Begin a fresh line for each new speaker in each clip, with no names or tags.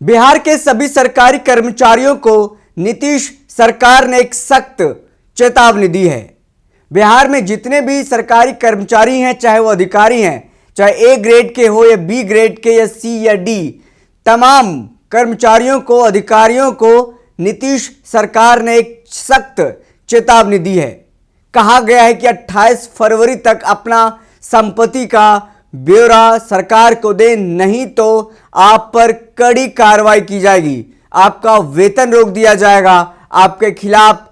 बिहार के सभी सरकारी कर्मचारियों को नीतीश सरकार ने एक सख्त चेतावनी दी है। बिहार में जितने भी सरकारी कर्मचारी हैं, चाहे वो अधिकारी हैं, चाहे ए ग्रेड के हो या बी ग्रेड के या सी या डी, तमाम कर्मचारियों को, अधिकारियों को नीतीश सरकार ने एक सख्त चेतावनी दी है। कहा गया है कि 28 फरवरी तक अपना संपत्ति का ब्यौरा सरकार को दे, नहीं तो आप पर कड़ी कार्रवाई की जाएगी, आपका वेतन रोक दिया जाएगा, आपके खिलाफ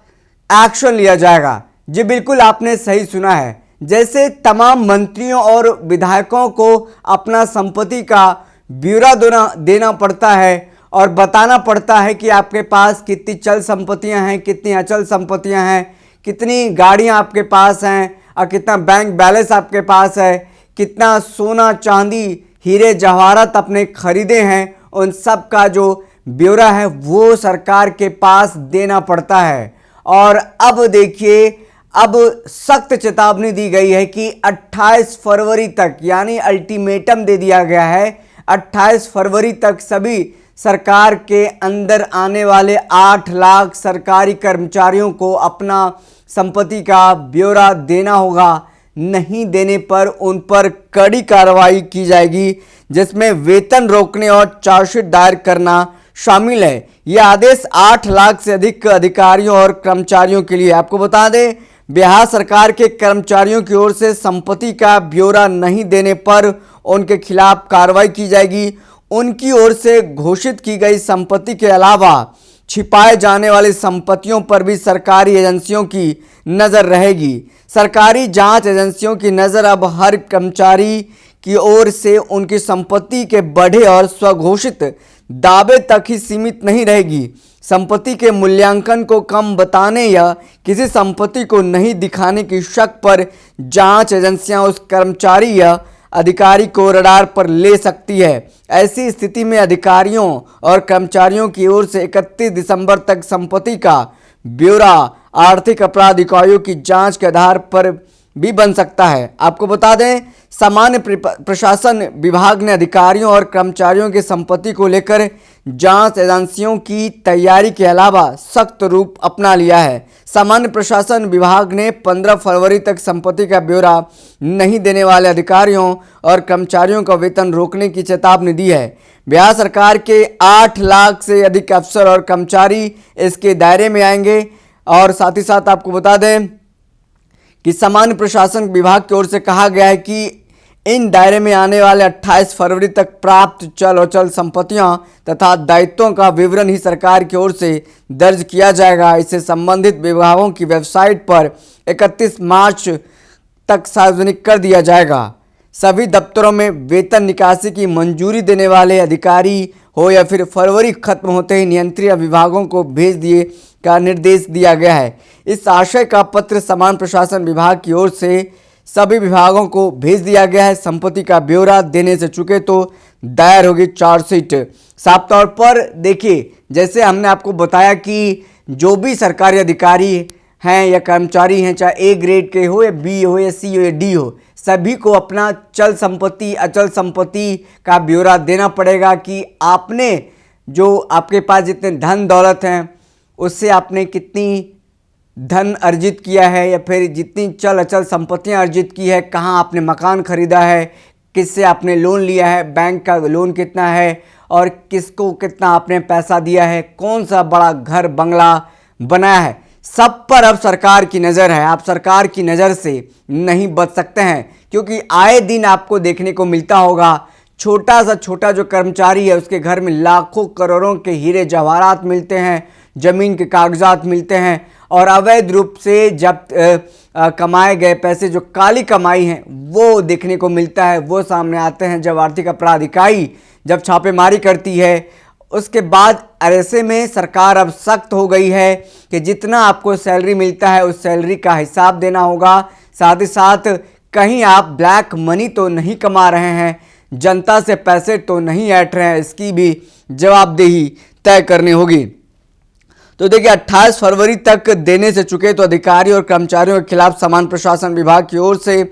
एक्शन लिया जाएगा। जी बिल्कुल, आपने सही सुना है। जैसे तमाम मंत्रियों और विधायकों को अपना संपत्ति का ब्यौरा देना पड़ता है और बताना पड़ता है कि आपके पास कितनी चल संपत्तियां हैं, कितनी अचल संपत्तियां हैं, कितनी गाड़ियां आपके पास हैं और कितना बैंक बैलेंस आपके पास है, कितना सोना चांदी हीरे जवाहरात अपने खरीदे हैं, उन सब का जो ब्यौरा है वो सरकार के पास देना पड़ता है। और अब देखिए, अब सख्त चेतावनी दी गई है कि 28 फरवरी तक, यानी अल्टीमेटम दे दिया गया है, 28 फरवरी तक सभी सरकार के अंदर आने वाले 8 लाख सरकारी कर्मचारियों को अपना संपत्ति का ब्यौरा देना होगा। नहीं देने पर उन पर कड़ी कार्रवाई की जाएगी, जिसमें वेतन रोकने और चार्जशीट दायर करना शामिल है। यह आदेश 8 लाख से अधिक अधिकारियों और कर्मचारियों के लिए। आपको बता दें, बिहार सरकार के कर्मचारियों की ओर से संपत्ति का ब्यौरा नहीं देने पर उनके खिलाफ कार्रवाई की जाएगी। उनकी ओर से घोषित की गई संपत्ति के अलावा छिपाए जाने वाली संपत्तियों पर भी सरकारी एजेंसियों की नज़र रहेगी। सरकारी जांच एजेंसियों की नज़र अब हर कर्मचारी की ओर से उनकी संपत्ति के बढ़े और स्वघोषित दावे तक ही सीमित नहीं रहेगी। संपत्ति के मूल्यांकन को कम बताने या किसी संपत्ति को नहीं दिखाने की शक पर जांच एजेंसियां उस कर्मचारी या अधिकारी को रडार पर ले सकती है। ऐसी स्थिति में अधिकारियों और कर्मचारियों की ओर से 31 दिसंबर तक संपत्ति का ब्यौरा आर्थिक अपराध इकाइयों की जांच के आधार पर भी बन सकता है। आपको बता दें, सामान्य प्रशासन विभाग ने अधिकारियों और कर्मचारियों की संपत्ति को लेकर जांच एजेंसियों की तैयारी के अलावा सख्त रूप अपना लिया है। सामान्य प्रशासन विभाग ने 15 फरवरी तक संपत्ति का ब्यौरा नहीं देने वाले अधिकारियों और कर्मचारियों का वेतन रोकने की चेतावनी दी है। बिहार सरकार के 8 लाख से अधिक अफसर और कर्मचारी इसके दायरे में आएंगे। और साथ ही साथ आपको बता दें कि सामान्य प्रशासन विभाग की ओर से कहा गया है कि इन दायरे में आने वाले 28 फरवरी तक प्राप्त चल अचल संपत्तियां तथा दायित्वों का विवरण ही सरकार की ओर से दर्ज किया जाएगा। इससे संबंधित विभागों की वेबसाइट पर 31 मार्च तक सार्वजनिक कर दिया जाएगा। सभी दफ्तरों में वेतन निकासी की मंजूरी देने वाले अधिकारी हो या फिर फरवरी खत्म होते ही नियंत्रण विभागों को भेज दिए का निर्देश दिया गया है। इस आशय का पत्र सामान्य प्रशासन विभाग की ओर से सभी विभागों को भेज दिया गया है। संपत्ति का ब्यौरा देने से चूके तो दायर होगी चार्जशीट। साफ तौर पर देखिए, जैसे हमने आपको बताया कि जो भी सरकारी अधिकारी हैं या कर्मचारी हैं, चाहे ए ग्रेड के हो या बी हो या सी हो या डी हो, सभी को अपना चल संपत्ति, अचल संपत्ति का ब्यौरा देना पड़ेगा कि आपने जो आपके पास जितने धन दौलत हैं उससे आपने कितनी धन अर्जित किया है, या फिर जितनी चल अचल संपत्तियां अर्जित की है, कहाँ आपने मकान खरीदा है, किससे आपने लोन लिया है, बैंक का लोन कितना है और किसको कितना आपने पैसा दिया है, कौन सा बड़ा घर बंगला बनाया है, सब पर अब सरकार की नज़र है। आप सरकार की नज़र से नहीं बच सकते हैं, क्योंकि आए दिन आपको देखने को मिलता होगा छोटा सा छोटा जो कर्मचारी है उसके घर में लाखों करोड़ों के हीरे जवाहरात मिलते हैं, जमीन के कागजात मिलते हैं और अवैध रूप से जब कमाए गए पैसे, जो काली कमाई है, वो देखने को मिलता है। वो सामने आते हैं जब आर्थिक अपराध इकाई जब छापेमारी करती है। उसके बाद ऐसे में सरकार अब सख्त हो गई है कि जितना आपको सैलरी मिलता है उस सैलरी का हिसाब देना होगा। साथ ही साथ कहीं आप ब्लैक मनी तो नहीं कमा रहे हैं, जनता से पैसे तो नहीं ऐंठ रहे हैं, इसकी भी जवाबदेही तय करनी होगी। तो देखिए, 28 फरवरी तक देने से चुके तो अधिकारी और कर्मचारियों के खिलाफ सामान्य प्रशासन विभाग की ओर से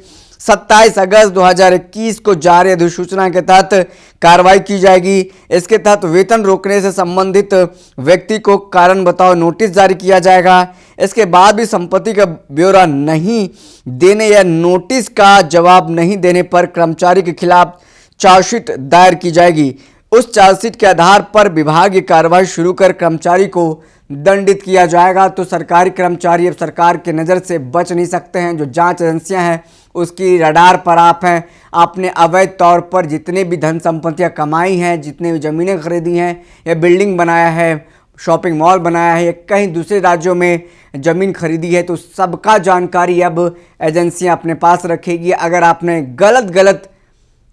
27 अगस्त 2021 को जारी अधिसूचना के तहत कार्रवाई की जाएगी। इसके तहत वेतन रोकने से संबंधित व्यक्ति को कारण बताओ नोटिस जारी किया जाएगा। इसके बाद भी संपत्ति का ब्यौरा नहीं देने या नोटिस का जवाब नहीं देने पर कर्मचारी के खिलाफ चार्जशीट दायर की जाएगी। उस चार्जशीट के आधार पर विभागीय कार्रवाई शुरू कर कर्मचारी को दंडित किया जाएगा। तो सरकारी कर्मचारी अब सरकार के नज़र से बच नहीं सकते हैं। जो जांच एजेंसियां हैं उसकी रडार पर आप हैं। आपने अवैध तौर पर जितने भी धन संपत्तियां कमाई हैं, जितने भी ज़मीनें खरीदी हैं या बिल्डिंग बनाया है, शॉपिंग मॉल बनाया है या कहीं दूसरे राज्यों में ज़मीन खरीदी है, तो सबका जानकारी अब एजेंसियां अपने पास रखेगी। अगर आपने गलत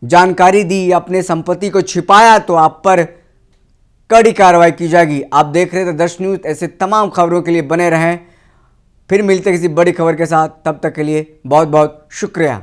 जानकारी दी, अपने संपत्ति को छिपाया, तो आप पर कड़ी कार्रवाई की जाएगी। आप देख रहे थे दश न्यूज़। ऐसे तमाम खबरों के लिए बने रहें। फिर मिलते किसी बड़ी खबर के साथ, तब तक के लिए बहुत बहुत शुक्रिया।